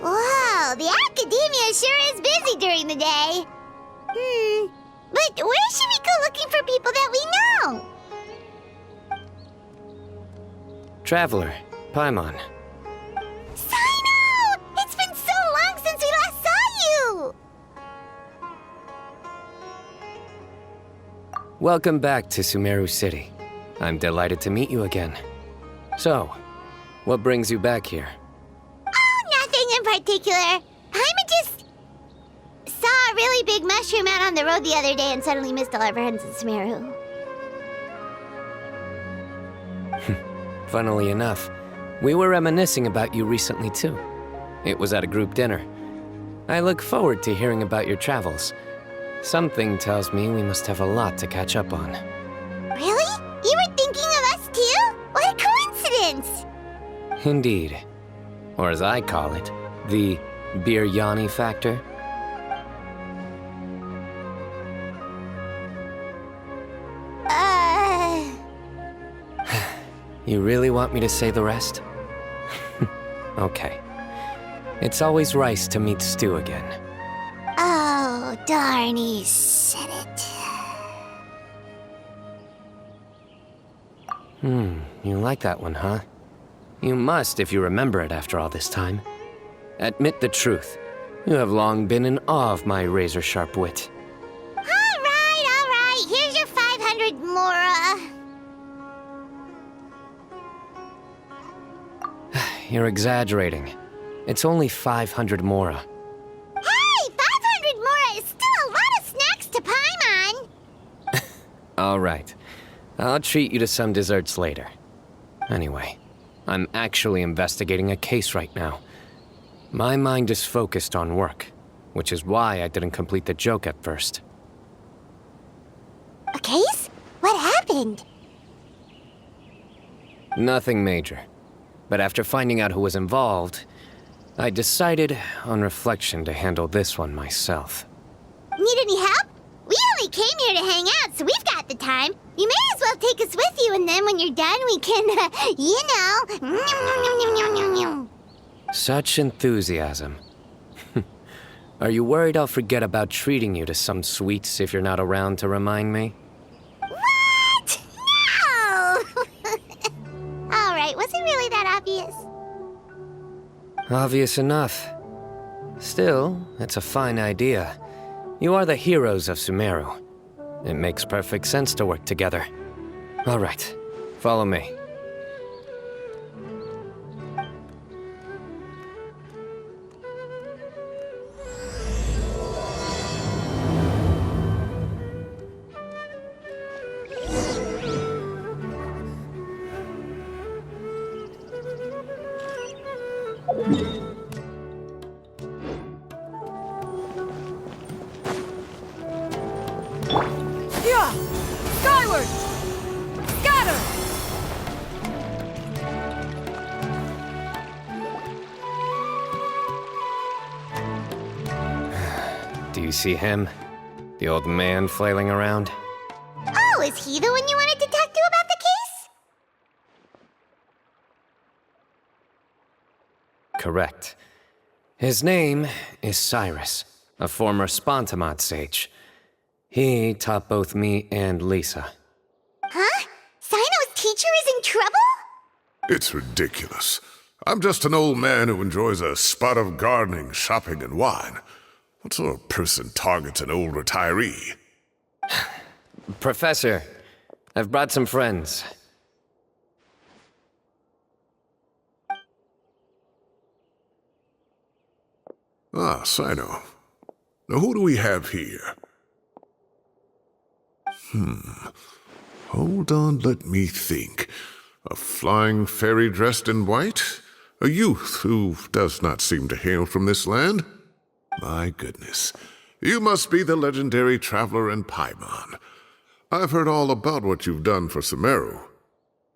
Whoa, the academia sure is busy during the day. But where should we go looking for people that we know? Traveler, Paimon. Cyno! It's been so long since we last saw you! Welcome back to Sumeru City. I'm delighted to meet you again. So, what brings you back here? Oh, nothing in particular. I just saw a really big mushroom out on the road the other day and suddenly missed all our friends in Sumeru. Funnily enough, we were reminiscing about you recently too. It was at a group dinner. I look forward to hearing about your travels. Something tells me we must have a lot to catch up on. Really? You were thinking of us too? What a coincidence! Indeed. Or as I call it, the biryani factor. You really want me to say the rest? Okay. It's always rice to meet stew again. Oh, darn, he said it. You like that one, huh? You must if you remember it after all this time. Admit the truth. You have long been in awe of my razor-sharp wit. All right. Here's your 500 mora. You're exaggerating. It's only 500 mora. Hey, 500 mora is still a lot of snacks to Paimon. All right. I'll treat you to some desserts later. Anyway, I'm actually investigating a case right now. My mind is focused on work, which is why I didn't complete the joke at first. A case? What happened? Nothing major. But after finding out who was involved, I decided, on reflection, to handle this one myself. Need any help? We only came here to hang out, so we've got the time. You may as well take us with you, and then when you're done, we can, you know... Such enthusiasm. Are you worried I'll forget about treating you to some sweets if you're not around to remind me? What? No! All right, was it really that obvious? Obvious enough. Still, it's a fine idea. You are the heroes of Sumeru. It makes perfect sense to work together. All right, follow me. Yeah! Skyward! Scatter! Do you see him? The old man flailing around? Oh, is he the one you wanted to talk to about the case? Correct. His name is Cyrus, a former Spontamod sage. He taught both me and Lisa. Huh? Cyno's teacher is in trouble? It's ridiculous. I'm just an old man who enjoys a spot of gardening, shopping, and wine. What sort of person targets an old retiree? Professor, I've brought some friends. Ah, Cyno. Now who do we have here? Hold on, let me think. A flying fairy dressed in white? A youth who does not seem to hail from this land? My goodness. You must be the legendary traveler in Paimon. I've heard all about what you've done for Sumeru.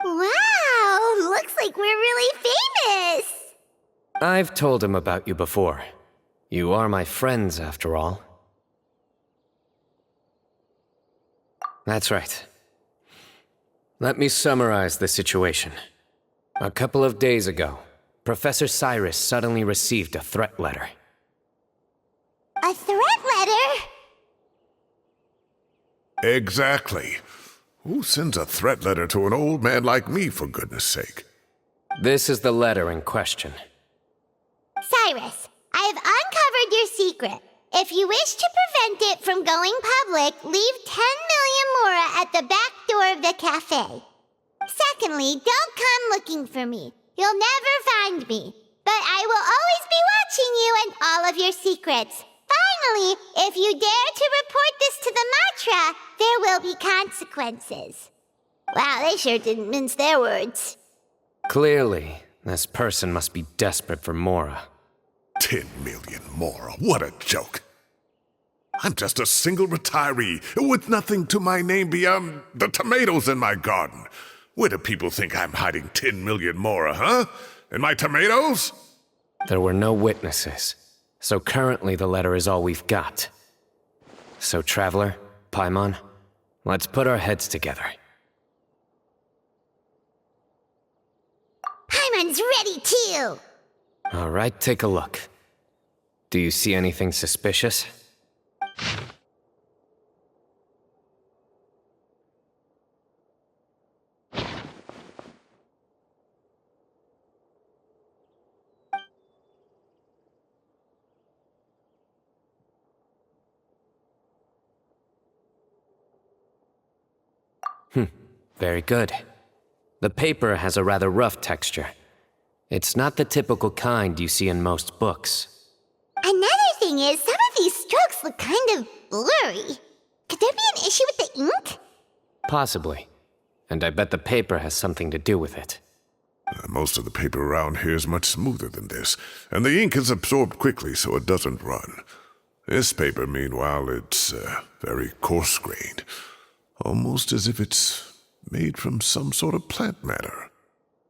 Wow, looks like we're really famous. I've told him about you before. You are my friends, after all. That's right. Let me summarize the situation. A couple of days ago, Professor Cyrus suddenly received a threat letter. A threat letter? Exactly. Who sends a threat letter to an old man like me, for goodness sake? This is the letter in question. Cyrus, I have uncovered your secret. If you wish to prevent it from going public, leave 10 million mora at the back door of the cafe. Secondly, don't come looking for me. You'll never find me. But I will always be watching you and all of your secrets. Finally, if you dare to report this to the Matra, there will be consequences. Wow, they sure didn't mince their words. Clearly, this person must be desperate for Mora. 10 million more. What a joke. I'm just a single retiree with nothing to my name beyond the tomatoes in my garden. Where do people think I'm hiding 10 million more, huh? In my tomatoes? There were no witnesses, so currently the letter is all we've got. So, Traveler, Paimon, let's put our heads together. Paimon's ready too! All right, take a look. Do you see anything suspicious? Very good. The paper has a rather rough texture. It's not the typical kind you see in most books. Another thing is, some of these strokes look kind of blurry. Could there be an issue with the ink? Possibly. And I bet the paper has something to do with it. Most of the paper around here is much smoother than this, and the ink is absorbed quickly so it doesn't run. This paper, meanwhile, it's very coarse-grained, almost as if it's made from some sort of plant matter.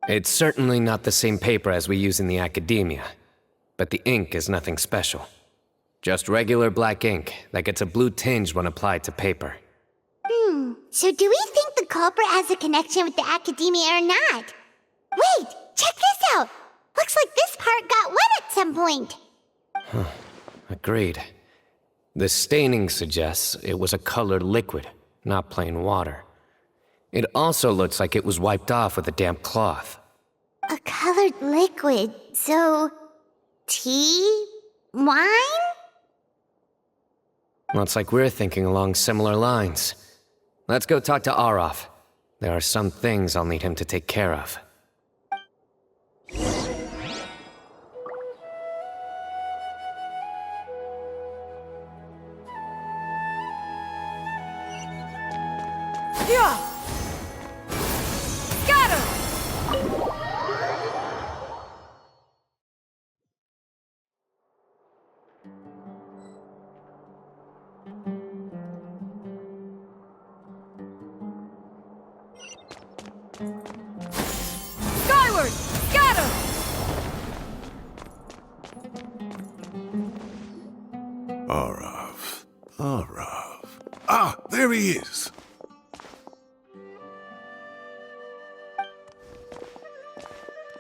It's certainly not the same paper as we use in the academia, but the ink is nothing special. Just regular black ink that gets a blue tinge when applied to paper. So do we think the culprit has a connection with the academia or not? Wait, check this out! Looks like this part got wet at some point. Agreed. The staining suggests it was a colored liquid, not plain water. It also looks like it was wiped off with a damp cloth. A colored liquid, so... tea? Wine? Looks like we're thinking along similar lines. Let's go talk to Araf. There are some things I'll need him to take care of. Yeah! Scatter! Skyward! Scatter! Araf. Ah, there he is.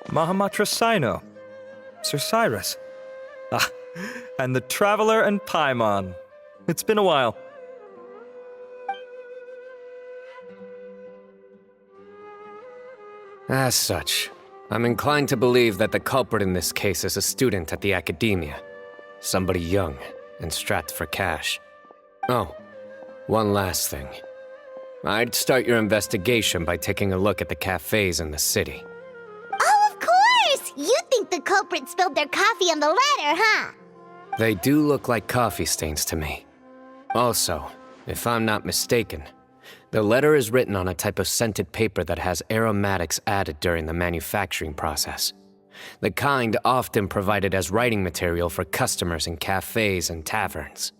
Mahamatra Cyno, Sir Cyrus. Ah, and the Traveler and Paimon. It's been a while. As such, I'm inclined to believe that the culprit in this case is a student at the academia. Somebody young and strapped for cash. Oh, one last thing. I'd start your investigation by taking a look at the cafes in the city. Oh, of course! You think the culprit spilled their coffee on the ladder, huh? They do look like coffee stains to me. Also, if I'm not mistaken, the letter is written on a type of scented paper that has aromatics added during the manufacturing process. The kind often provided as writing material for customers in cafes and taverns.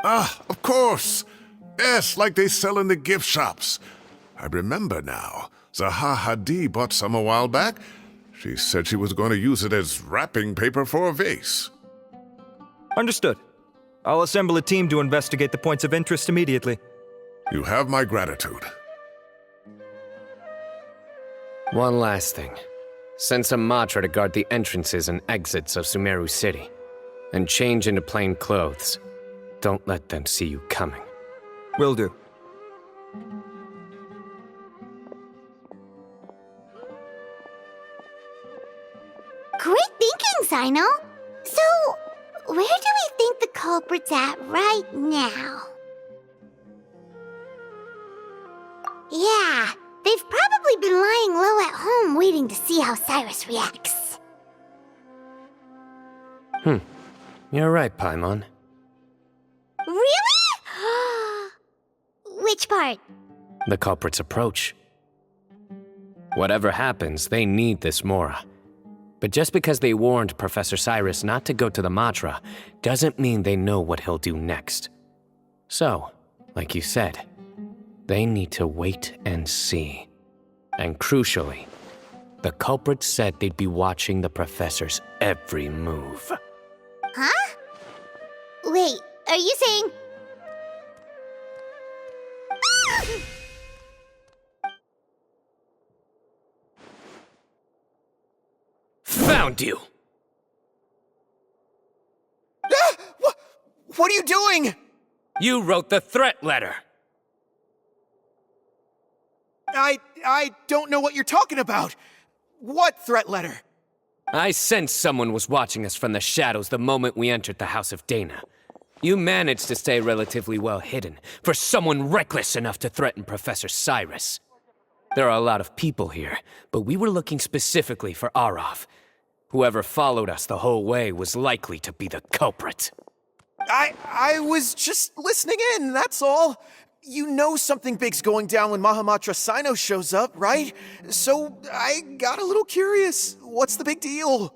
Ah, of course. Yes, like they sell in the gift shops. I remember now. Zaha Hadi bought some a while back. She said she was going to use it as wrapping paper for a vase. Understood. I'll assemble a team to investigate the points of interest immediately. You have my gratitude. One last thing. Send some Matra to guard the entrances and exits of Sumeru City. And change into plain clothes. Don't let them see you coming. Will do. Great thinking, Cyno. So, where do we think the culprit's at right now? Yeah, they've probably been lying low at home waiting to see how Cyrus reacts. You're right, Paimon. Really? Which part? The culprit's approach. Whatever happens, they need this Mora. But just because they warned Professor Cyrus not to go to the Matra, doesn't mean they know what he'll do next. So, like you said, they need to wait and see. And crucially, the culprit said they'd be watching the Professor's every move. Huh? Wait, are you saying... Found you! What are you doing? You wrote the threat letter! I don't know what you're talking about. What threat letter? I sensed someone was watching us from the shadows the moment we entered the House of Dana. You managed to stay relatively well hidden for someone reckless enough to threaten Professor Cyrus. There are a lot of people here, but we were looking specifically for Arav. Whoever followed us the whole way was likely to be the culprit. I was just listening in, that's all. You know something big's going down when Mahamatra Cyno shows up, right? So I got a little curious. What's the big deal?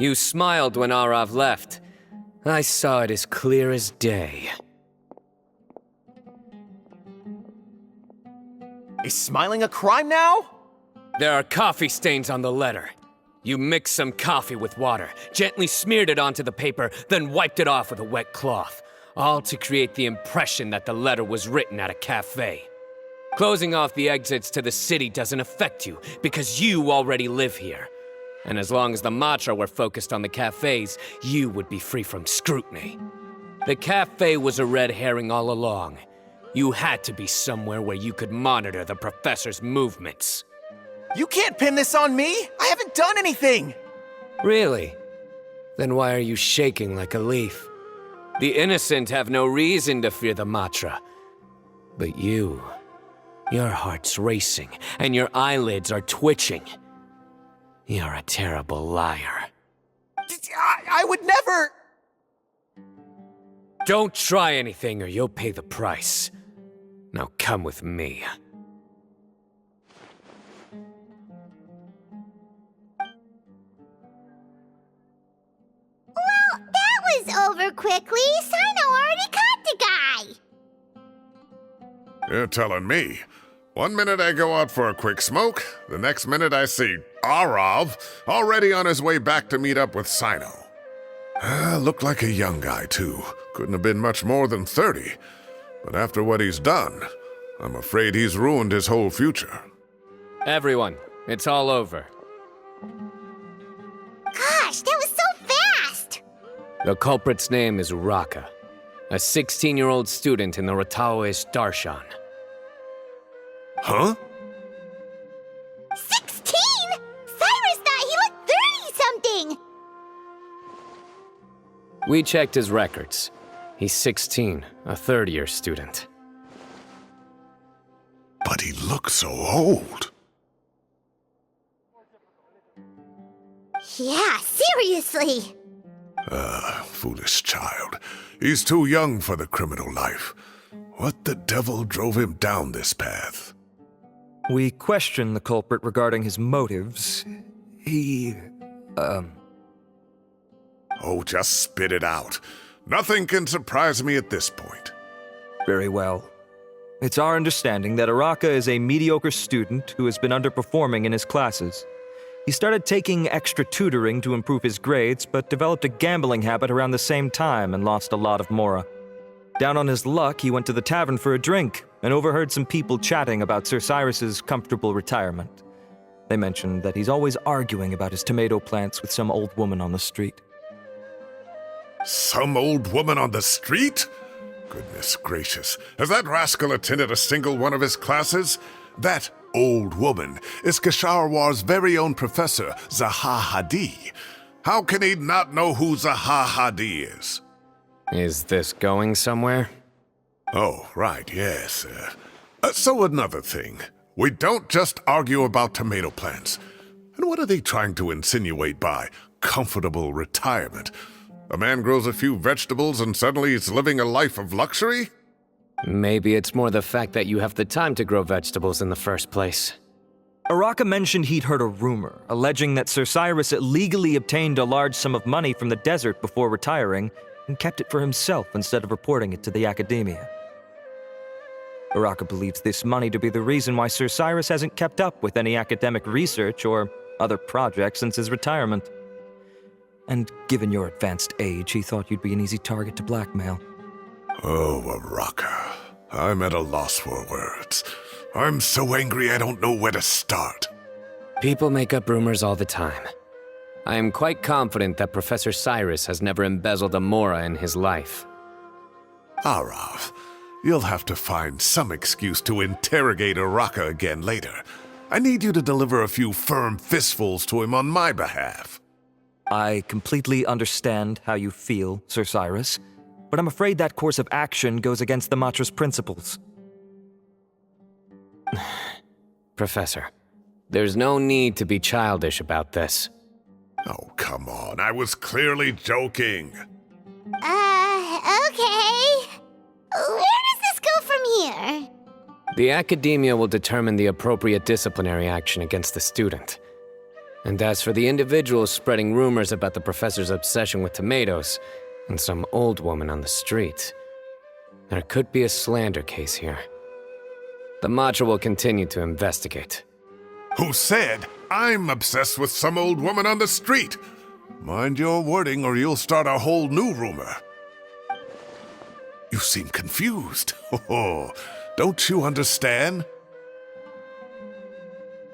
You smiled when Arav left. I saw it as clear as day. Is smiling a crime now? There are coffee stains on the letter. You mixed some coffee with water, gently smeared it onto the paper, then wiped it off with a wet cloth, all to create the impression that the letter was written at a cafe. Closing off the exits to the city doesn't affect you, because you already live here. And as long as the Matra were focused on the cafes, you would be free from scrutiny. The cafe was a red herring all along. You had to be somewhere where you could monitor the Professor's movements. You can't pin this on me! I haven't done anything! Really? Then why are you shaking like a leaf? The innocent have no reason to fear the Matra. But you, your heart's racing, and your eyelids are twitching. You're a terrible liar. I would never... Don't try anything or you'll pay the price. Now come with me. Well, that was over quickly. Cyno already caught the guy. You're telling me. 1 minute I go out for a quick smoke, the next minute I see Arav already on his way back to meet up with Cyno. Looked like a young guy, too. Couldn't have been much more than 30. But after what he's done, I'm afraid he's ruined his whole future. Everyone, it's all over. Gosh, that was so fast! The culprit's name is Raka, a 16-year-old student in the Rataoist Darshan. Huh? 16? Cyrus thought he looked 30-something! We checked his records. He's 16, a third-year student. But he looks so old. Yeah, seriously! Foolish child. He's too young for the criminal life. What the devil drove him down this path? We questioned the culprit regarding his motives. He... Oh, just spit it out. Nothing can surprise me at this point. Very well. It's our understanding that Araka is a mediocre student who has been underperforming in his classes. He started taking extra tutoring to improve his grades, but developed a gambling habit around the same time and lost a lot of Mora. Down on his luck, he went to the tavern for a drink and overheard some people chatting about Sir Cyrus's comfortable retirement. They mentioned that he's always arguing about his tomato plants with some old woman on the street. Some old woman on the street? Goodness gracious. Has that rascal attended a single one of his classes? That old woman is Kasharwar's very own professor, Zaha Hadi. How can he not know who Zaha Hadi is? Is this going somewhere? Oh, right, yes. So another thing. We don't just argue about tomato plants. And what are they trying to insinuate by comfortable retirement? A man grows a few vegetables and suddenly he's living a life of luxury? Maybe it's more the fact that you have the time to grow vegetables in the first place. Araka mentioned he'd heard a rumor, alleging that Sir Cyrus illegally obtained a large sum of money from the desert before retiring and kept it for himself instead of reporting it to the academia. Araka believes this money to be the reason why Sir Cyrus hasn't kept up with any academic research or other projects since his retirement. And given your advanced age, he thought you'd be an easy target to blackmail. Oh, Araka. I'm at a loss for words. I'm so angry I don't know where to start. People make up rumors all the time. I am quite confident that Professor Cyrus has never embezzled a mora in his life. Arav, you'll have to find some excuse to interrogate Araka again later. I need you to deliver a few firm fistfuls to him on my behalf. I completely understand how you feel, Sir Cyrus, but I'm afraid that course of action goes against the Matra's principles. Professor, there's no need to be childish about this. Oh, come on. I was clearly joking. Okay. Where does this go from here? The academia will determine the appropriate disciplinary action against the student. And as for the individuals spreading rumors about the professor's obsession with tomatoes and some old woman on the street, there could be a slander case here. The Matra will continue to investigate. Who said I'm obsessed with some old woman on the street? Mind your wording or you'll start a whole new rumor. You seem confused. Oh, don't you understand?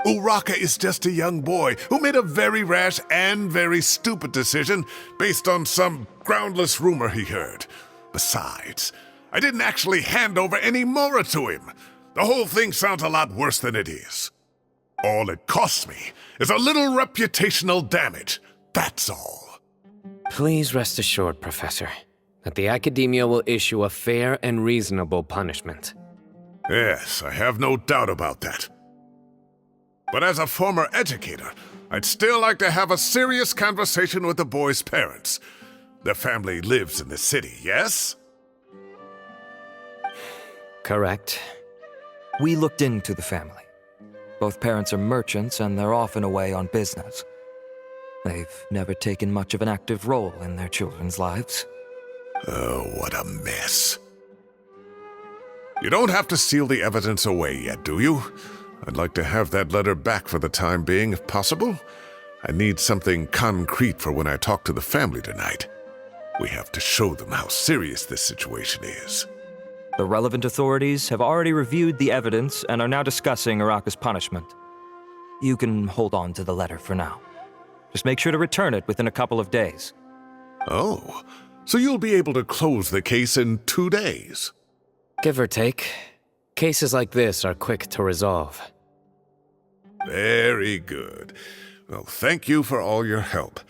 Uraka is just a young boy who made a very rash and very stupid decision based on some groundless rumor he heard. Besides, I didn't actually hand over any mora to him. The whole thing sounds a lot worse than it is. All it costs me is a little reputational damage. That's all. Please rest assured, Professor, that the academia will issue a fair and reasonable punishment. Yes, I have no doubt about that. But as a former educator, I'd still like to have a serious conversation with the boy's parents. Their family lives in the city, yes? Correct. We looked into the family. Both parents are merchants and they're often away on business. They've never taken much of an active role in their children's lives. Oh, what a mess. You don't have to seal the evidence away yet, do you? I'd like to have that letter back for the time being, if possible. I need something concrete for when I talk to the family tonight. We have to show them how serious this situation is. The relevant authorities have already reviewed the evidence and are now discussing Araka's punishment. You can hold on to the letter for now. Just make sure to return it within a couple of days. Oh, so you'll be able to close the case in 2 days? Give or take. Cases like this are quick to resolve. Very good. Well, thank you for all your help.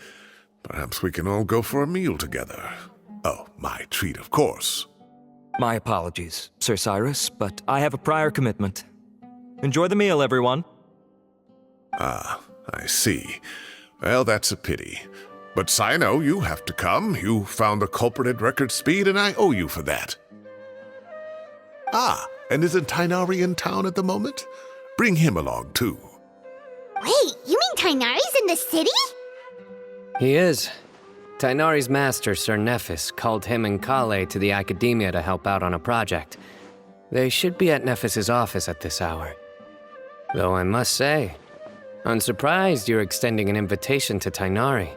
Perhaps we can all go for a meal together. Oh, my treat, of course. My apologies, Sir Cyrus, but I have a prior commitment. Enjoy the meal, everyone. Ah, I see. Well, that's a pity. But Cyno, you have to come. You found the culprit at record speed, and I owe you for that. Ah, and isn't Tighnari in town at the moment? Bring him along, too. Wait, you mean Tighnari's in the city? He is. Tighnari's master, Sir Nephis, called him and Kale to the academia to help out on a project. They should be at Nephis's office at this hour. Though I must say, I'm surprised you're extending an invitation to Tighnari.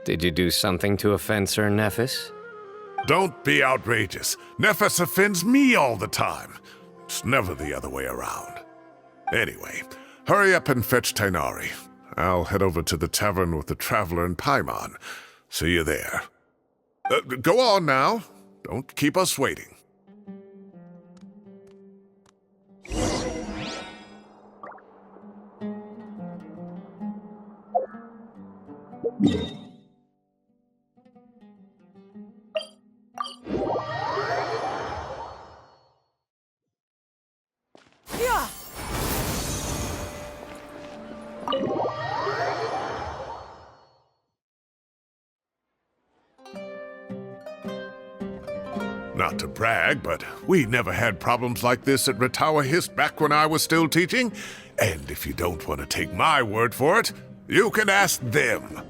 Did you do something to offend Sir Nephis? Don't be outrageous. Nephis offends me all the time. It's never the other way around. Anyway, hurry up and fetch Tainari. I'll head over to the tavern with the Traveler and Paimon. See you there. Go on now. Don't keep us waiting. Yeah. Not to brag, but we never had problems like this at Ratawa Hist back when I was still teaching. And if you don't want to take my word for it, you can ask them.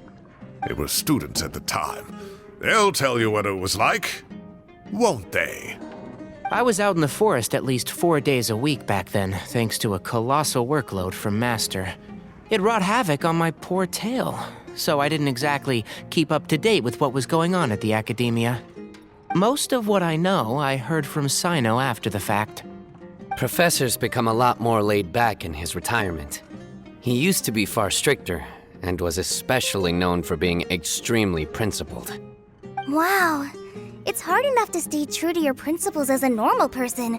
They were students at the time. They'll tell you what it was like, won't they? I was out in the forest at least 4 days a week back then, thanks to a colossal workload from Master. It wrought havoc on my poor tail, so I didn't exactly keep up to date with what was going on at the Academia. Most of what I know, I heard from Cyno after the fact. Professor's become a lot more laid back in his retirement. He used to be far stricter, and was especially known for being extremely principled. Wow. It's hard enough to stay true to your principles as a normal person.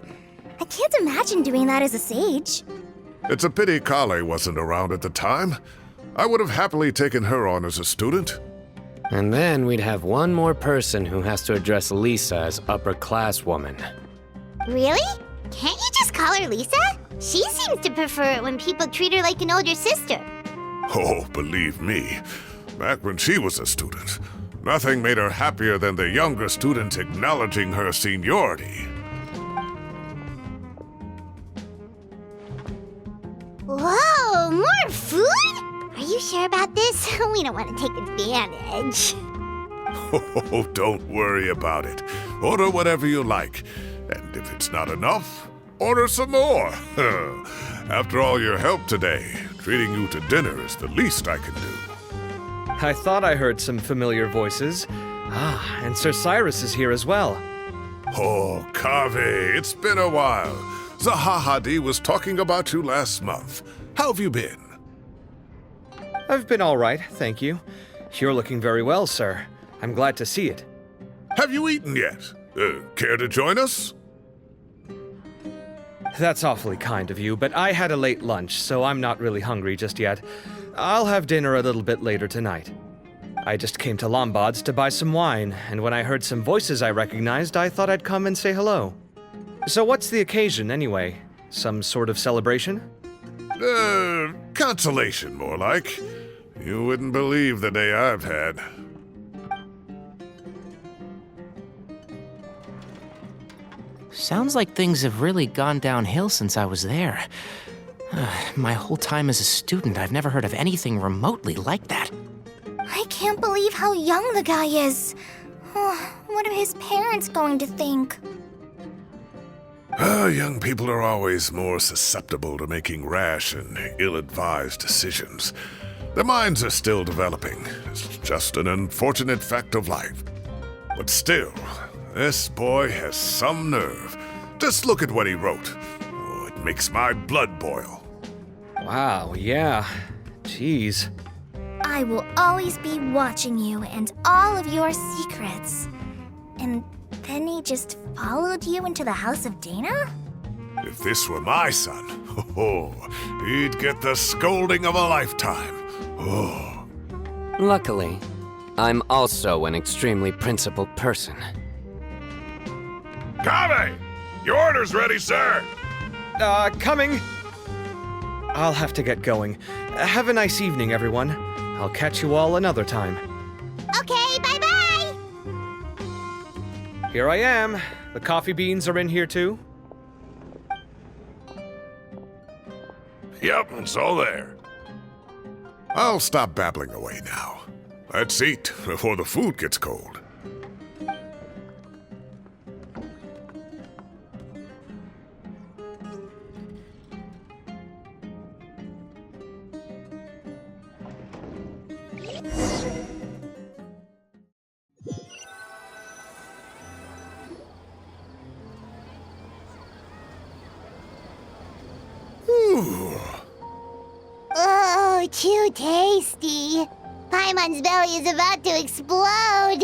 I can't imagine doing that as a sage. It's a pity Kale wasn't around at the time. I would have happily taken her on as a student. And then we'd have one more person who has to address Lisa as upper-class woman. Really? Can't you just call her Lisa? She seems to prefer it when people treat her like an older sister. Oh, believe me, back when she was a student, nothing made her happier than the younger students acknowledging her seniority. Whoa, more food? Are you sure about this? We don't want to take advantage. Oh, don't worry about it. Order whatever you like. And if it's not enough, order some more. After all your help today, treating you to dinner is the least I can do. I thought I heard some familiar voices. Ah, and Sir Cyrus is here as well. Oh, Kave, it's been a while. Zahahadi was talking about you last month. How have you been? I've been all right, thank you. You're looking very well, sir. I'm glad to see it. Have you eaten yet? Care to join us? That's awfully kind of you, but I had a late lunch, so I'm not really hungry just yet. I'll have dinner a little bit later tonight. I just came to Lombard's to buy some wine, and when I heard some voices I recognized, I thought I'd come and say hello. So what's the occasion, anyway? Some sort of celebration? Consolation, more like. You wouldn't believe the day I've had. Sounds like things have really gone downhill since I was there. My whole time as a student, I've never heard of anything remotely like that. I can't believe how young the guy is. What are his parents going to think? Young people are always more susceptible to making rash and ill-advised decisions. Their minds are still developing. It's just an unfortunate fact of life. But still, this boy has some nerve. Just look at what he wrote. Oh, it makes my blood boil. Wow, yeah. Jeez. I will always be watching you and all of your secrets. And then he just followed you into the house of Dana? If this were my son, he'd get the scolding of a lifetime. Oh. Luckily, I'm also an extremely principled person. Kave! Your order's ready, sir! Coming! I'll have to get going. Have a nice evening, everyone. I'll catch you all another time. Okay, bye-bye! Here I am. The coffee beans are in here too. Yep, it's all there. I'll stop babbling away now. Let's eat before the food gets cold. Ooh. Oh, too tasty. Paimon's belly is about to explode.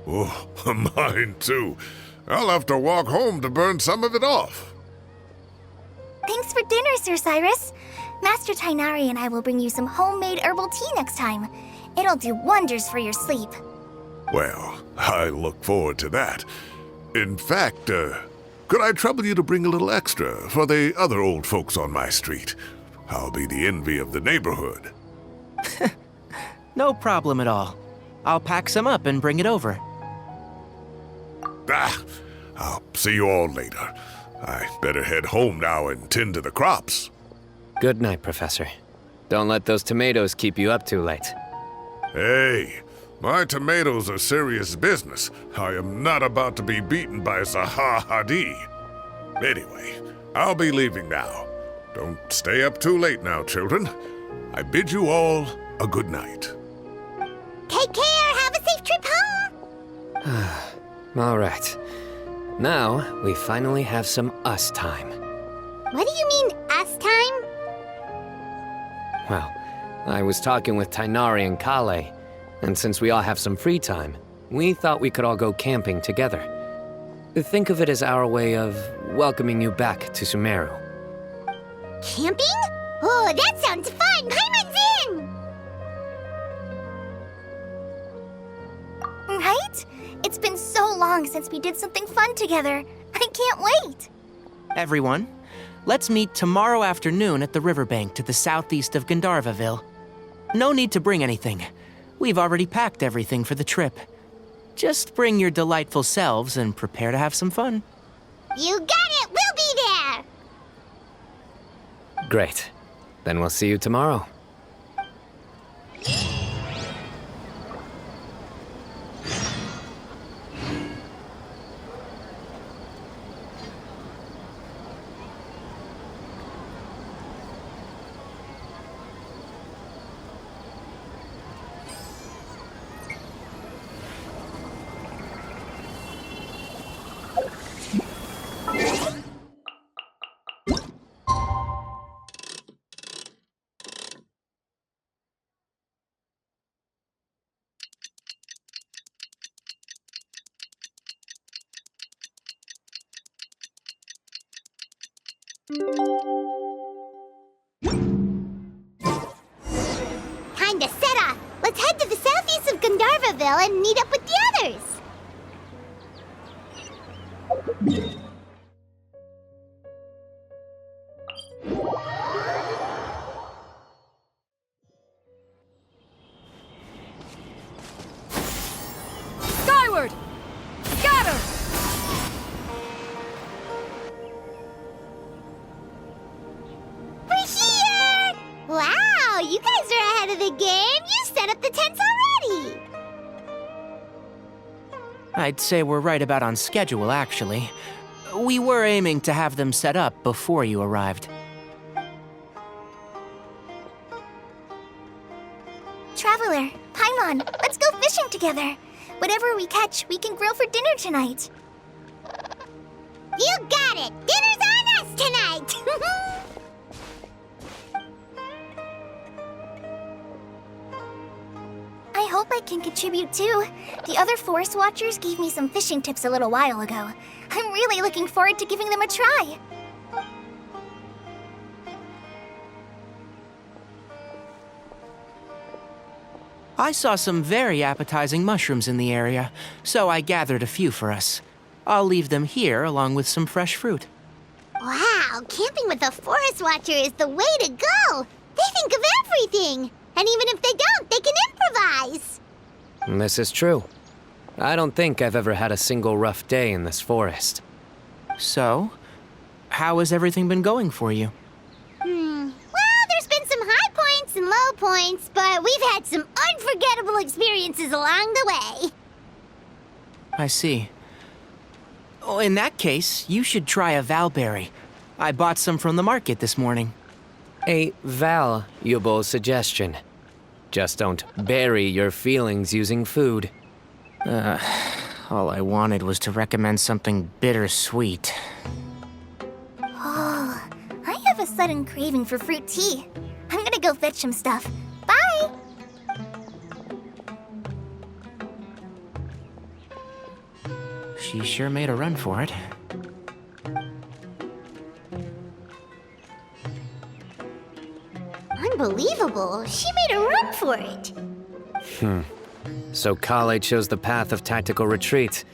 Oh, mine too. I'll have to walk home to burn some of it off. Thanks for dinner, Sir Cyrus. Master Tainari and I will bring you some homemade herbal tea next time. It'll do wonders for your sleep. Well, I look forward to that. In fact, could I trouble you to bring a little extra for the other old folks on my street? I'll be the envy of the neighborhood. No problem at all. I'll pack some up and bring it over. I'll see you all later. I better head home now and tend to the crops. Good night, Professor. Don't let those tomatoes keep you up too late. Hey, my tomatoes are serious business. I am not about to be beaten by Zaha Hadid. Anyway, I'll be leaving now. Don't stay up too late now, children. I bid you all a good night. Take care. Have a safe trip home. All right. Now, we finally have some us time. What do you mean, us time? Well, I was talking with Tainari and Kale, and since we all have some free time, we thought we could all go camping together. Think of it as our way of welcoming you back to Sumeru. Camping? Oh, that sounds fun. Paimon's in. Right? It's been so long since we did something fun together. I can't wait. Everyone, let's meet tomorrow afternoon at the riverbank to the southeast of Gandharvaville. No need to bring anything. We've already packed everything for the trip. Just bring your delightful selves and prepare to have some fun. You got it. We'll be there. Great. Then we'll see you tomorrow. Time to set off. Let's head to the southeast of Gandharvaville and meet up with the others. Skyward! Scatter! We're here! Wow, you guys are ahead of the game. You set up the tents already. I'd say we're right about on schedule, actually. We were aiming to have them set up before you arrived. Traveler, Paimon, let's go fishing together. Whatever we catch, we can grill for dinner tonight. You got it. Dinner's on us tonight. I hope I can contribute too. The other forest watchers gave me some fishing tips a little while ago. I'm really looking forward to giving them a try. I saw some very appetizing mushrooms in the area, so I gathered a few for us. I'll leave them here along with some fresh fruit. Wow, camping with a forest watcher is the way to go. They think of everything. And even if they don't, they can improvise. This is true. I don't think I've ever had a single rough day in this forest. So, how has everything been going for you? Well, there's been some high points and low points, but we've had some unforgettable experiences along the way. I see. Oh, in that case, you should try a valberry. I bought some from the market this morning. A valuable suggestion. Just don't bury your feelings using food. All I wanted was to recommend something bittersweet. Oh, I have a sudden craving for fruit tea. I'm gonna go fetch some stuff. Bye! She sure made a run for it. Unbelievable. She made a run for it. So Kale chose the path of tactical retreat.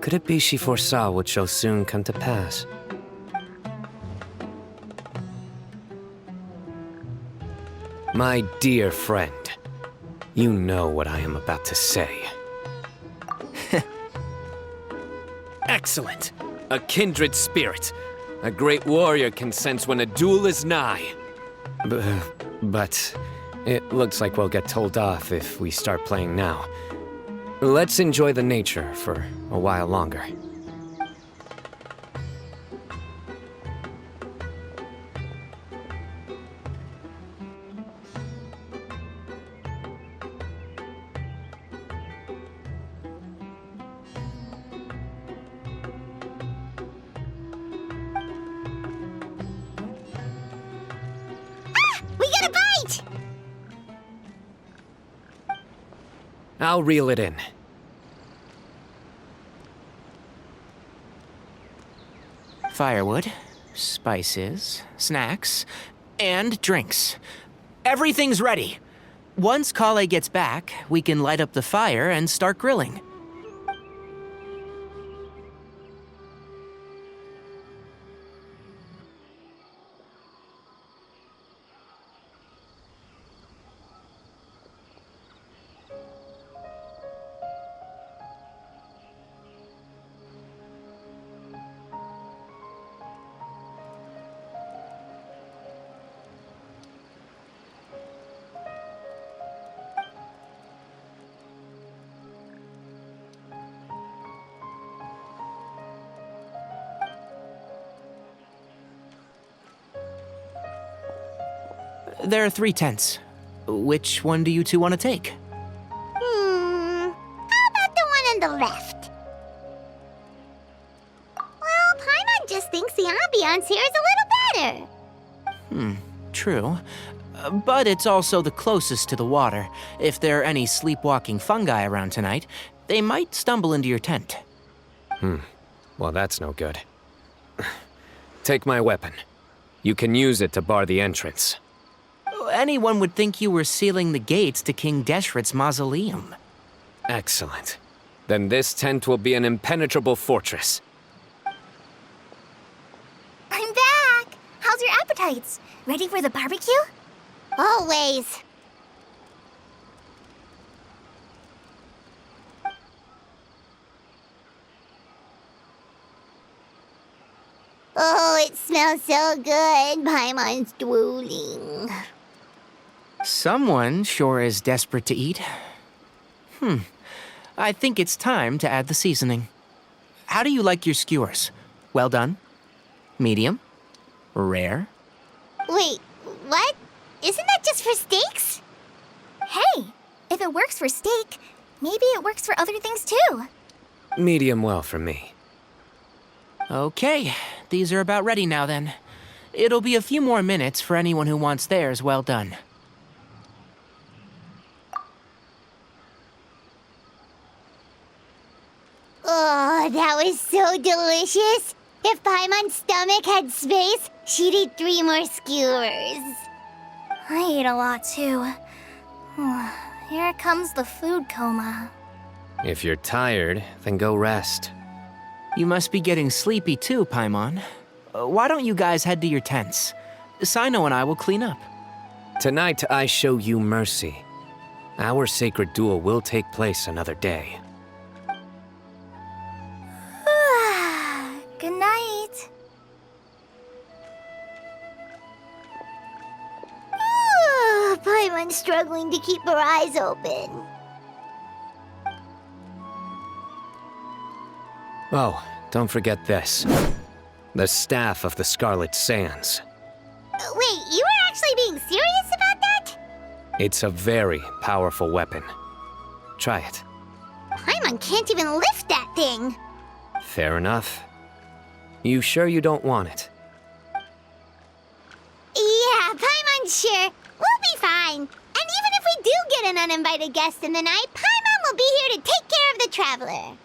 Could it be she foresaw what shall soon come to pass? My dear friend, you know what I am about to say. Excellent! A kindred spirit. A great warrior can sense when a duel is nigh. But it looks like we'll get told off if we start playing now. Let's enjoy the nature for a while longer. We got a bite! I'll reel it in. Firewood, spices, snacks, and drinks. Everything's ready. Once Kale gets back, we can light up the fire and start grilling. There are 3 tents. Which one do you two want to take? How about the one on the left? Well, Paimon just thinks the ambiance here is a little better. True. But it's also the closest to the water. If there are any sleepwalking fungi around tonight, they might stumble into your tent. Well, that's no good. Take my weapon. You can use it to bar the entrance. Anyone would think you were sealing the gates to King Deshret's mausoleum. Excellent. Then this tent will be an impenetrable fortress. I'm back! How's your appetites? Ready for the barbecue? Always. Oh, it smells so good. Paimon's drooling. Someone sure is desperate to eat. I think it's time to add the seasoning. How do you like your skewers? Well done? Medium? Rare? Wait, what? Isn't that just for steaks? Hey, if it works for steak, maybe it works for other things too. Medium well for me. Okay, these are about ready now then. It'll be a few more minutes for anyone who wants theirs well done. Oh, that was so delicious. If Paimon's stomach had space, she'd eat 3 more skewers. I ate a lot too. Here comes the food coma. If you're tired, then go rest. You must be getting sleepy too, Paimon. Why don't you guys head to your tents? Cyno and I will clean up. Tonight I show you mercy. Our sacred duel will take place another day. Good night. Paimon's struggling to keep her eyes open. Oh, don't forget this. The Staff of the Scarlet Sands. Wait, you were actually being serious about that? It's a very powerful weapon. Try it. Paimon can't even lift that thing. Fair enough. You sure you don't want it? sure. We'll be fine. And even if we do get an uninvited guest in the night, Paimon will be here to take care of the traveler.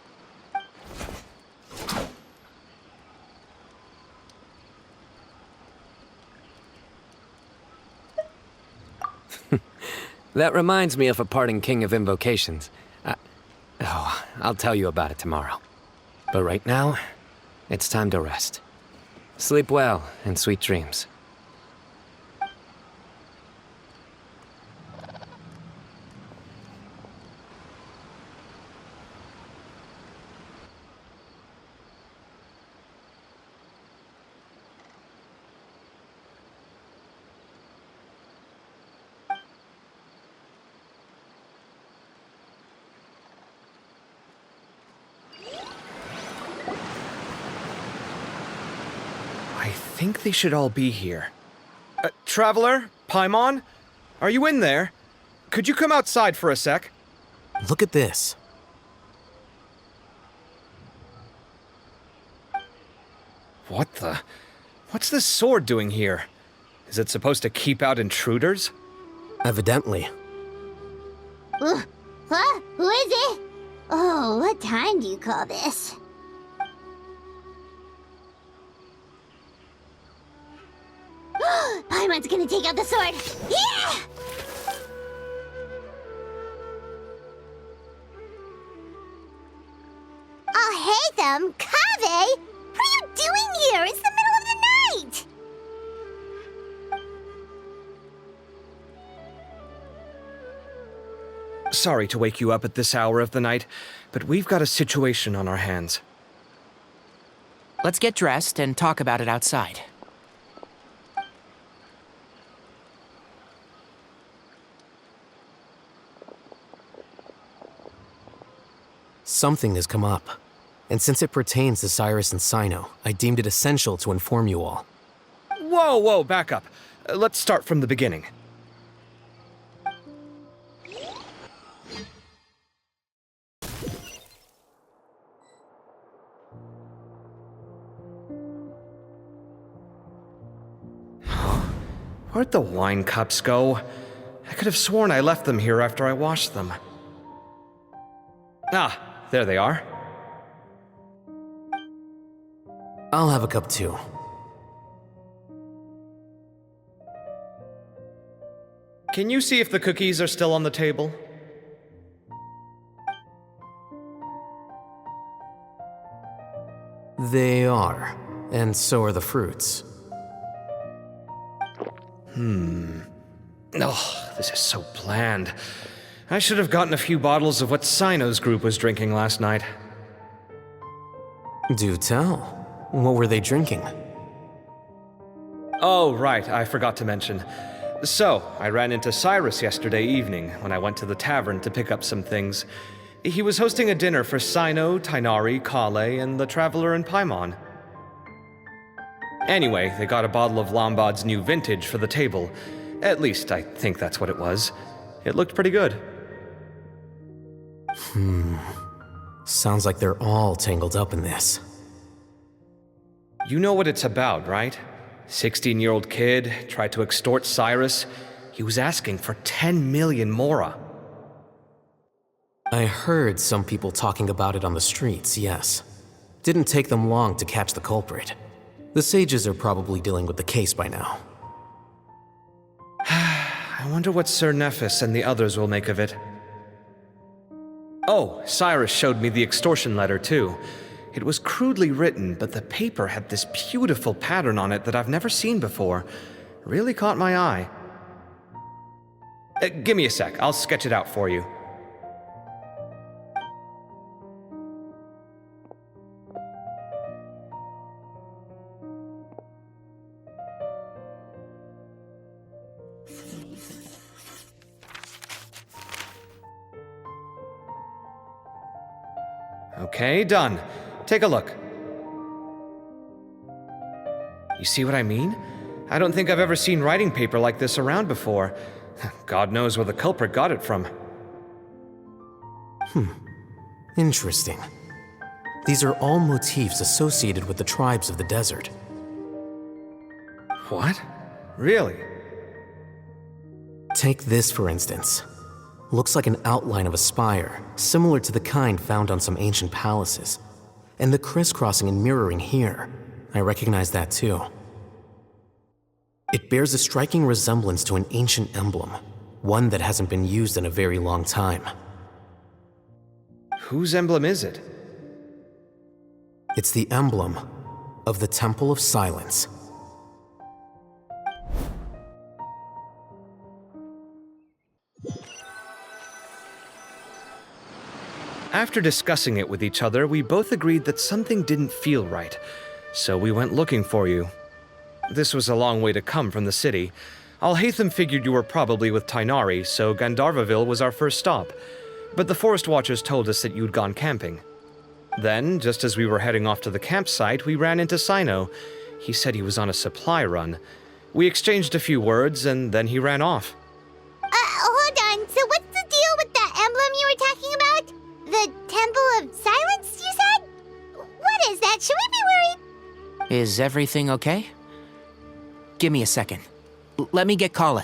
That reminds me of a parting king of invocations. I'll tell you about it tomorrow. But right now, it's time to rest. Sleep well and sweet dreams. I think they should all be here. Traveler? Paimon? Are you in there? Could you come outside for a sec? Look at this. What the? What's this sword doing here? Is it supposed to keep out intruders? Evidently. What? Who is it? Oh, what time do you call this? Paimon's gonna take out the sword. Yeah! Oh, hey them, Kaveh! What are you doing here? It's the middle of the night! Sorry to wake you up at this hour of the night, but we've got a situation on our hands. Let's get dressed and talk about it outside. Something has come up, and since it pertains to Cyrus and Cyno, I deemed it essential to inform you all. Whoa, back up. Let's start from the beginning. Where'd the wine cups go? I could have sworn I left them here after I washed them. Ah, there they are. I'll have a cup too. Can you see if the cookies are still on the table? They are, and so are the fruits. Oh, this is so bland. I should have gotten a few bottles of what Cyno's group was drinking last night. Do tell. What were they drinking? Oh, right, I forgot to mention. So, I ran into Cyrus yesterday evening when I went to the tavern to pick up some things. He was hosting a dinner for Cyno, Tighnari, Kale, and the Traveler and Paimon. Anyway, they got a bottle of Lombard's new vintage for the table. At least, I think that's what it was. It looked pretty good. Sounds like they're all tangled up in this. You know what it's about, right? 16-year-old kid tried to extort Cyrus. He was asking for 10 million mora. I heard some people talking about it on the streets, yes. Didn't take them long to catch the culprit. The sages are probably dealing with the case by now. I wonder what Sir Nephis and the others will make of it. Oh, Cyrus showed me the extortion letter, too. It was crudely written, but the paper had this beautiful pattern on it that I've never seen before. Really caught my eye. Give me a sec, I'll sketch it out for you. Okay, done. Take a look. You see what I mean? I don't think I've ever seen writing paper like this around before. God knows where the culprit got it from. Interesting. These are all motifs associated with the tribes of the desert. What? Really? Take this, for instance. Looks like an outline of a spire, similar to the kind found on some ancient palaces. And the crisscrossing and mirroring here, I recognize that too. It bears a striking resemblance to an ancient emblem, one that hasn't been used in a very long time. Whose emblem is it? It's the emblem of the Temple of Silence. After discussing it with each other, we both agreed that something didn't feel right, so we went looking for you. This was a long way to come from the city. Alhaitham figured you were probably with Tainari, so Gandharvaville was our first stop. But the Forest Watchers told us that you'd gone camping. Then, just as we were heading off to the campsite, we ran into Cyno. He said he was on a supply run. We exchanged a few words, and then he ran off. Hold on. So what's the deal with that emblem you were talking about? The Temple of Silence, you said? What is that? Should we be worried? Is everything okay? Give me a second. Let me get Kale.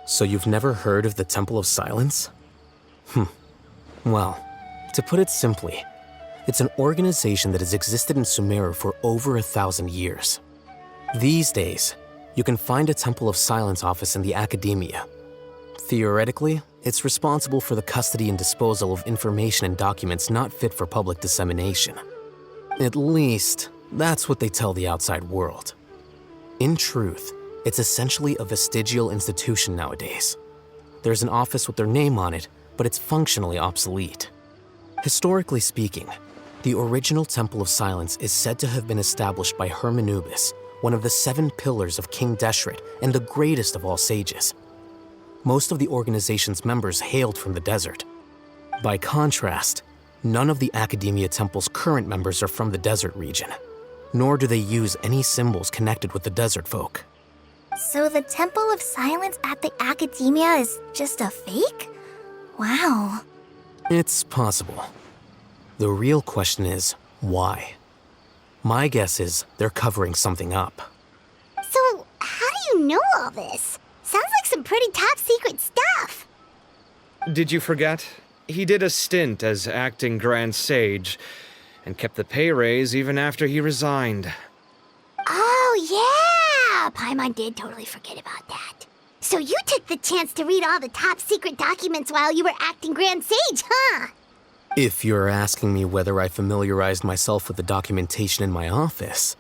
So you've never heard of the Temple of Silence? Well, to put it simply, it's an organization that has existed in Sumeru for over 1,000 years. These days, you can find a Temple of Silence office in the academia. Theoretically, it's responsible for the custody and disposal of information and documents not fit for public dissemination. At least, that's what they tell the outside world. In truth, it's essentially a vestigial institution nowadays. There's an office with their name on it, but it's functionally obsolete. Historically speaking, the original Temple of Silence is said to have been established by Hermanubis, one of the 7 pillars of King Deshret and the greatest of all sages. Most of the organization's members hailed from the desert. By contrast, none of the Academia Temple's current members are from the desert region, nor do they use any symbols connected with the desert folk. So the Temple of Silence at the Academia is just a fake? Wow. It's possible. The real question is, why? My guess is they're covering something up. So, how do you know all this? Sounds like some pretty top secret stuff. Did you forget? He did a stint as acting Grand Sage, and kept the pay raise even after he resigned. Oh, yeah! Paimon did totally forget about that. So you took the chance to read all the top secret documents while you were acting Grand Sage, huh? If you're asking me whether I familiarized myself with the documentation in my office,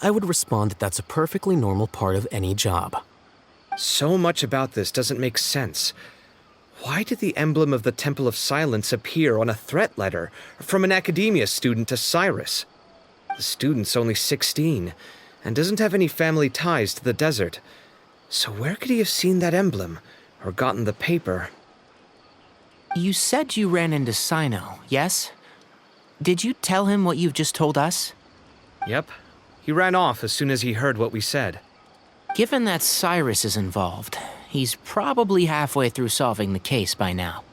I would respond that that's a perfectly normal part of any job. So much about this doesn't make sense. Why did the emblem of the Temple of Silence appear on a threat letter from an Academia student to Cyrus? The student's only 16, and doesn't have any family ties to the desert. So where could he have seen that emblem, or gotten the paper? You said you ran into Cyno, yes? Did you tell him what you've just told us? Yep. He ran off as soon as he heard what we said. Given that Cyrus is involved, he's probably halfway through solving the case by now.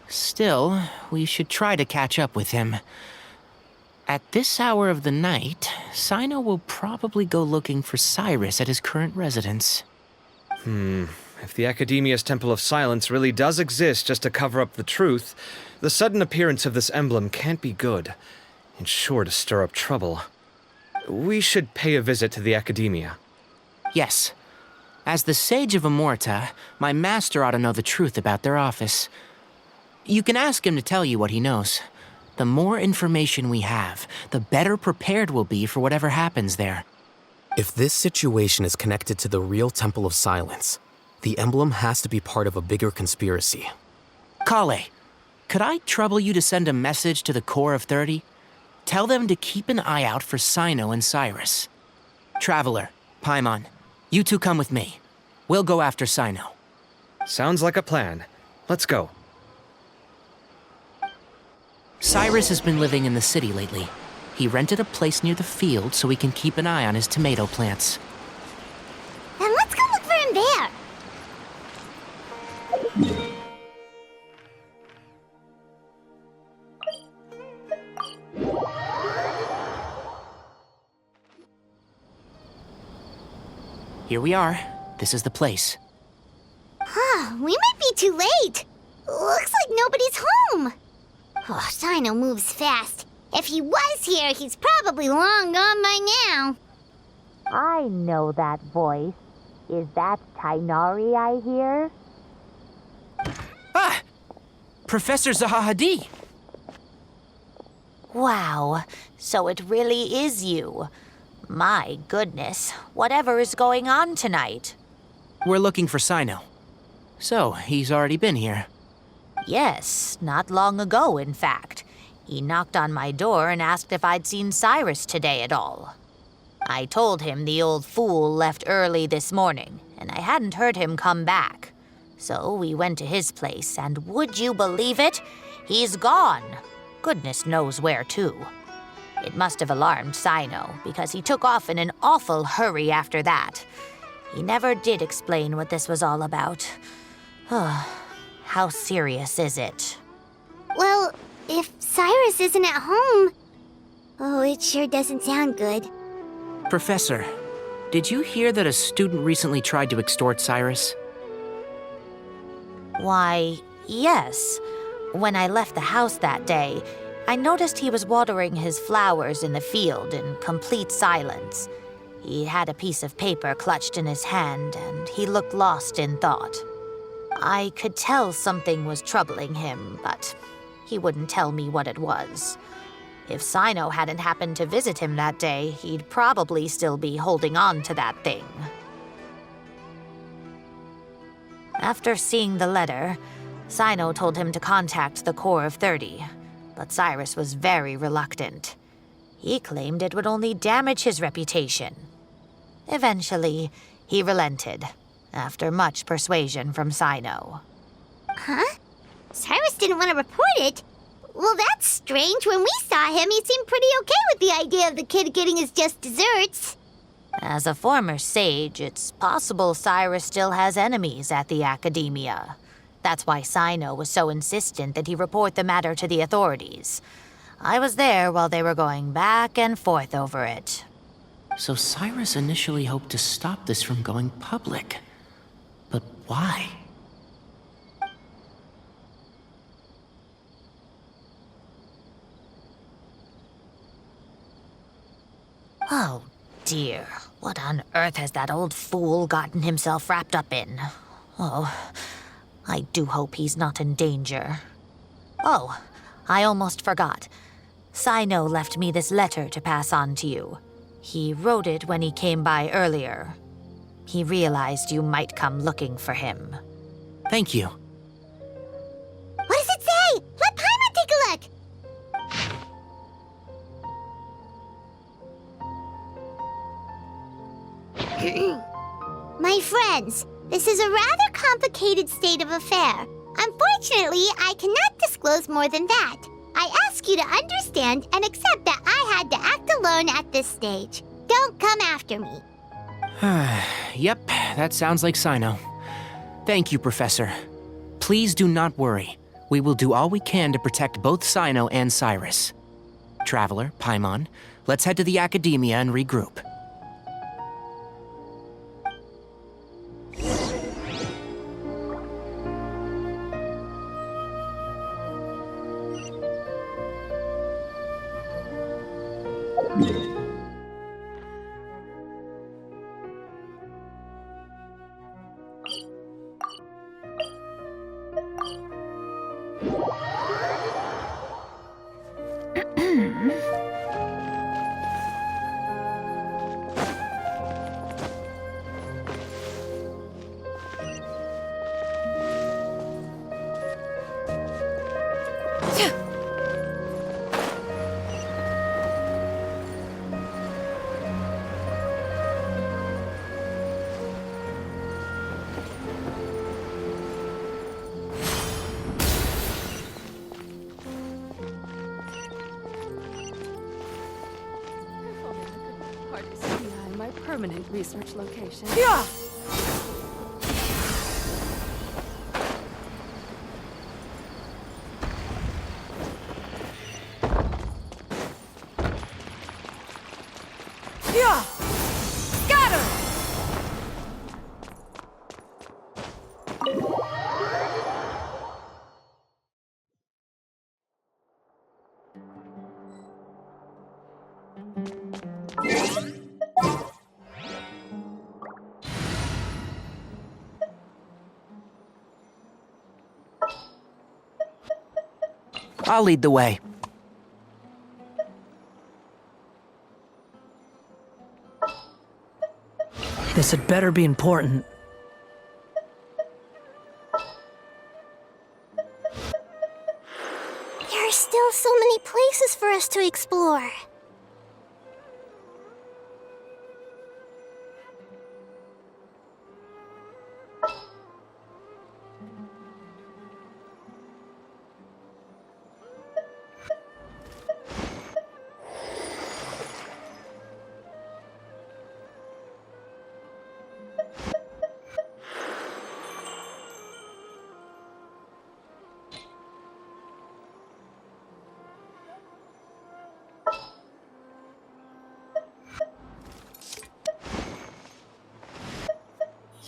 Still, we should try to catch up with him. At this hour of the night, Cyno will probably go looking for Cyrus at his current residence. If the Academia's Temple of Silence really does exist just to cover up the truth, the sudden appearance of this emblem can't be good, and sure to stir up trouble. We should pay a visit to the Academia. Yes. As the Sage of Amorta, my master ought to know the truth about their office. You can ask him to tell you what he knows. The more information we have, the better prepared we'll be for whatever happens there. If this situation is connected to the real Temple of Silence, the emblem has to be part of a bigger conspiracy. Kale, could I trouble you to send a message to the Core of 30? Tell them to keep an eye out for Cyno and Cyrus. Traveler, Paimon, you two come with me. We'll go after Cyno. Sounds like a plan. Let's go. Cyrus has been living in the city lately. He rented a place near the field so he can keep an eye on his tomato plants. Then let's go look for him there. Here we are. This is the place. We might be too late. Looks like nobody's home. Oh, Cyno moves fast. If he was here, he's probably long gone by now. I know that voice. Is that Tainari I hear? Ah! Professor Zahahadi! Wow, so it really is you. My goodness, whatever is going on tonight? We're looking for Cyno. So, he's already been here. Yes, not long ago, in fact. He knocked on my door and asked if I'd seen Cyrus today at all. I told him the old fool left early this morning, and I hadn't heard him come back. So we went to his place, and would you believe it? He's gone. Goodness knows where to. It must have alarmed Cyno, because he took off in an awful hurry after that. He never did explain what this was all about. How serious is it? Well, if Cyrus isn't at home... Oh, it sure doesn't sound good. Professor, did you hear that a student recently tried to extort Cyrus? Why, yes. When I left the house that day, I noticed he was watering his flowers in the field in complete silence. He had a piece of paper clutched in his hand, and he looked lost in thought. I could tell something was troubling him, but he wouldn't tell me what it was. If Cyno hadn't happened to visit him that day, he'd probably still be holding on to that thing. After seeing the letter, Cyno told him to contact the Corps of 30, but Cyrus was very reluctant. He claimed it would only damage his reputation. Eventually, he relented, after much persuasion from Cyno. Huh? Cyrus didn't want to report it? Well, that's strange. When we saw him, he seemed pretty okay with the idea of the kid getting his just desserts. As a former sage, it's possible Cyrus still has enemies at the Academia. That's why Cyno was so insistent that he report the matter to the authorities. I was there while they were going back and forth over it. So Cyrus initially hoped to stop this from going public. But why? Oh, dear. What on earth has that old fool gotten himself wrapped up in? Oh, I do hope he's not in danger. Oh, I almost forgot. Cyno left me this letter to pass on to you. He wrote it when he came by earlier. He realized you might come looking for him. Thank you. What does it say? Let Paimon take a look. My friends, this is a rather complicated state of affair. Unfortunately, I cannot disclose more than that. I ask you to understand and accept that I had to act alone at this stage. Don't come after me. Yep, that sounds like Cyno. Thank you, Professor. Please do not worry. We will do all we can to protect both Cyno and Cyrus. Traveler, Paimon, let's head to the Academia and regroup. My permanent research location. Yeah! Yeah! Scatter! I'll lead the way. This had better be important. There are still so many places for us to explore.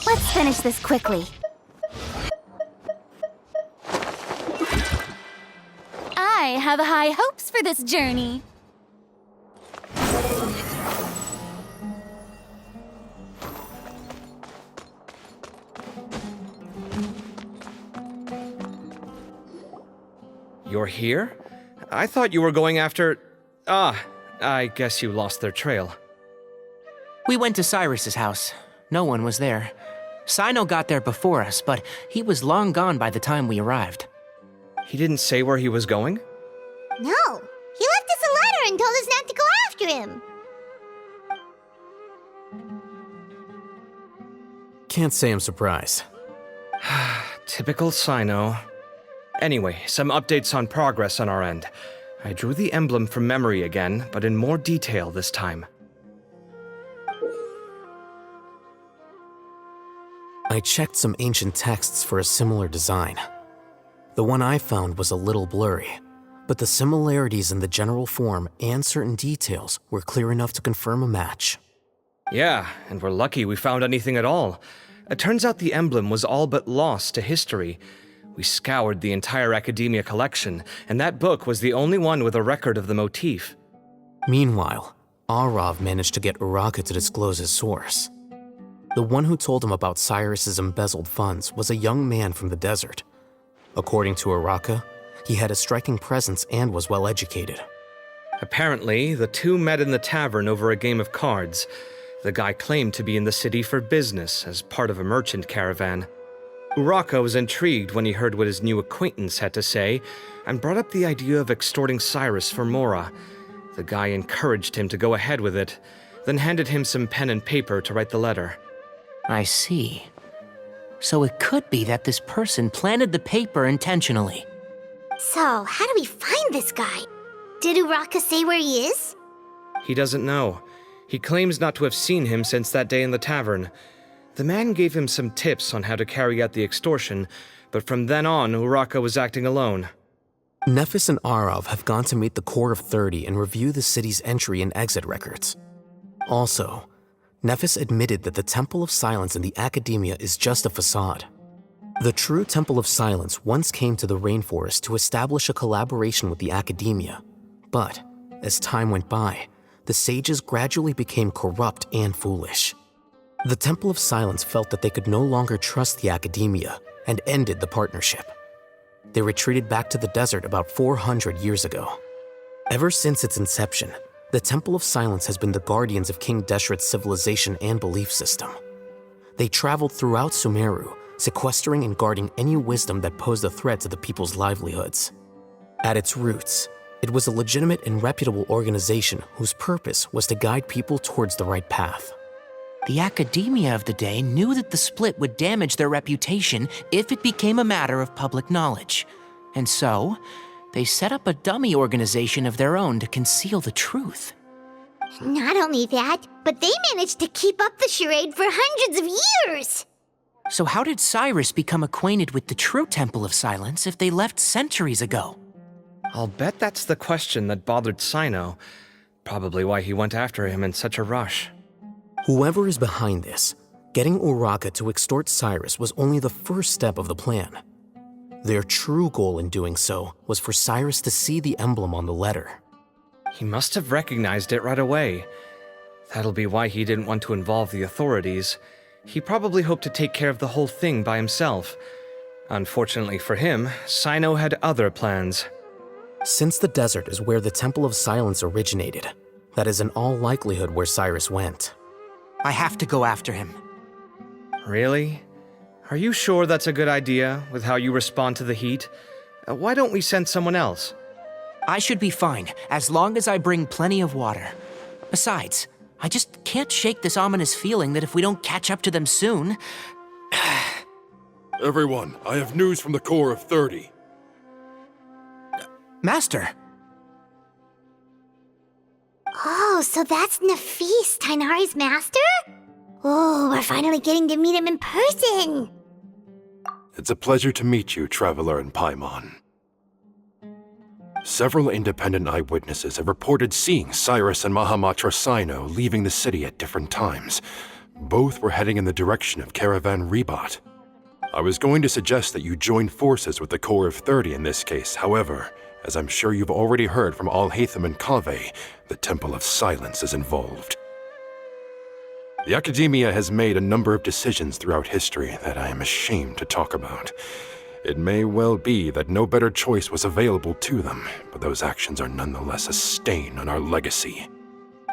Let's finish this quickly. I have high hopes for this journey. You're here? I thought you were going after... I guess you lost their trail. We went to Cyrus's house. No one was there. Cyno got there before us, but he was long gone by the time we arrived. He didn't say where he was going? No, he left us a letter and told us not to go after him. Can't say I'm surprised. Typical Cyno. Anyway, some updates on progress on our end. I drew the emblem from memory again, but in more detail this time. I checked some ancient texts for a similar design. The one I found was a little blurry, but the similarities in the general form and certain details were clear enough to confirm a match. Yeah, and we're lucky we found anything at all. It turns out the emblem was all but lost to history. We scoured the entire Academia collection, and that book was the only one with a record of the motif. Meanwhile, Arav managed to get Uraka to disclose his source. The one who told him about Cyrus's embezzled funds was a young man from the desert. According to Uraka, he had a striking presence and was well educated. Apparently, the two met in the tavern over a game of cards. The guy claimed to be in the city for business as part of a merchant caravan. Uraka was intrigued when he heard what his new acquaintance had to say and brought up the idea of extorting Cyrus for Mora. The guy encouraged him to go ahead with it, then handed him some pen and paper to write the letter. I see. So it could be that this person planted the paper intentionally. So, how do we find this guy? Did Uraka say where he is? He doesn't know. He claims not to have seen him since that day in the tavern. The man gave him some tips on how to carry out the extortion, but from then on, Uraka was acting alone. Nephis and Arav have gone to meet the Court of 30 and review the city's entry and exit records. Also, Nephis admitted that the Temple of Silence in the Academia is just a facade. The true Temple of Silence once came to the rainforest to establish a collaboration with the Academia, but as time went by, the sages gradually became corrupt and foolish. The Temple of Silence felt that they could no longer trust the Academia and ended the partnership. They retreated back to the desert about 400 years ago. Ever since its inception, the Temple of Silence has been the guardians of King Deshret's civilization and belief system. They traveled throughout Sumeru, sequestering and guarding any wisdom that posed a threat to the people's livelihoods. At its roots, it was a legitimate and reputable organization whose purpose was to guide people towards the right path. The Academia of the day knew that the split would damage their reputation if it became a matter of public knowledge. And so, they set up a dummy organization of their own to conceal the truth. Not only that, but they managed to keep up the charade for hundreds of years! So how did Cyrus become acquainted with the true Temple of Silence if they left centuries ago? I'll bet that's the question that bothered Cyno. Probably why he went after him in such a rush. Whoever is behind this, getting Uraka to extort Cyrus was only the first step of the plan. Their true goal in doing so was for Cyrus to see the emblem on the letter. He must have recognized it right away. That'll be why he didn't want to involve the authorities. He probably hoped to take care of the whole thing by himself. Unfortunately for him, Cyno had other plans. Since the desert is where the Temple of Silence originated, that is in all likelihood where Cyrus went. I have to go after him. Really? Are you sure that's a good idea, with how you respond to the heat? Why don't we send someone else? I should be fine, as long as I bring plenty of water. Besides, I just can't shake this ominous feeling that if we don't catch up to them soon... Everyone, I have news from the Corps of 30. Master! Oh, so that's Nafis, Tainari's master? Oh, we're finally getting to meet him in person. It's a pleasure to meet you, Traveler and Paimon. Several independent eyewitnesses have reported seeing Cyrus and Mahamatra Cyno leaving the city at different times. Both were heading in the direction of Caravan Rebat. I was going to suggest that you join forces with the Corps of 30 in this case. However, as I'm sure you've already heard from Al-Haytham and Kaveh, the Temple of Silence is involved. The Academia has made a number of decisions throughout history that I am ashamed to talk about. It may well be that no better choice was available to them, but those actions are nonetheless a stain on our legacy.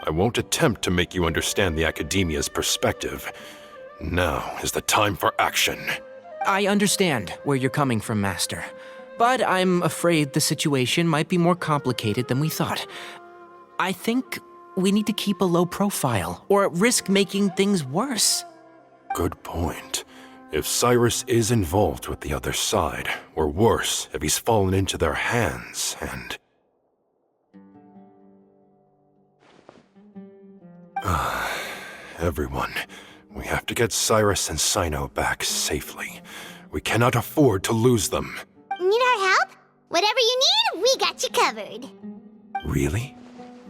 I won't attempt to make you understand the Academia's perspective. Now is the time for action. I understand where you're coming from, Master. But I'm afraid the situation might be more complicated than we thought. I think we need to keep a low profile, or risk making things worse. Good point. If Cyrus is involved with the other side, or worse, if he's fallen into their hands, and... Everyone, we have to get Cyrus and Cyno back safely. We cannot afford to lose them. Need our help? Whatever you need, we got you covered. Really?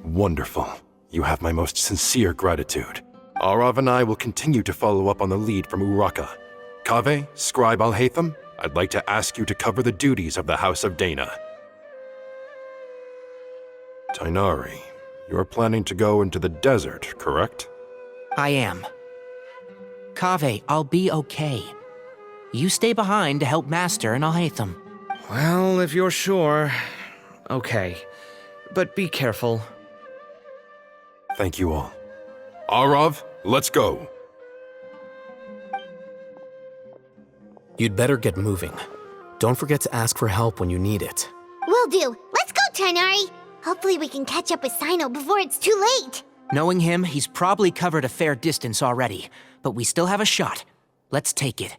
Wonderful. You have my most sincere gratitude. Arav and I will continue to follow up on the lead from Uraka. Kaveh, Scribe Al-Haytham, I'd like to ask you to cover the duties of the House of Dana. Tainari, you're planning to go into the desert, correct? I am. Kaveh, I'll be okay. You stay behind to help Master and Al-Haytham. Well, if you're sure... Okay. But be careful. Thank you all. Arav, let's go. You'd better get moving. Don't forget to ask for help when you need it. Will do. Let's go, Tainari. Hopefully we can catch up with Cyno before it's too late. Knowing him, he's probably covered a fair distance already, but we still have a shot. Let's take it.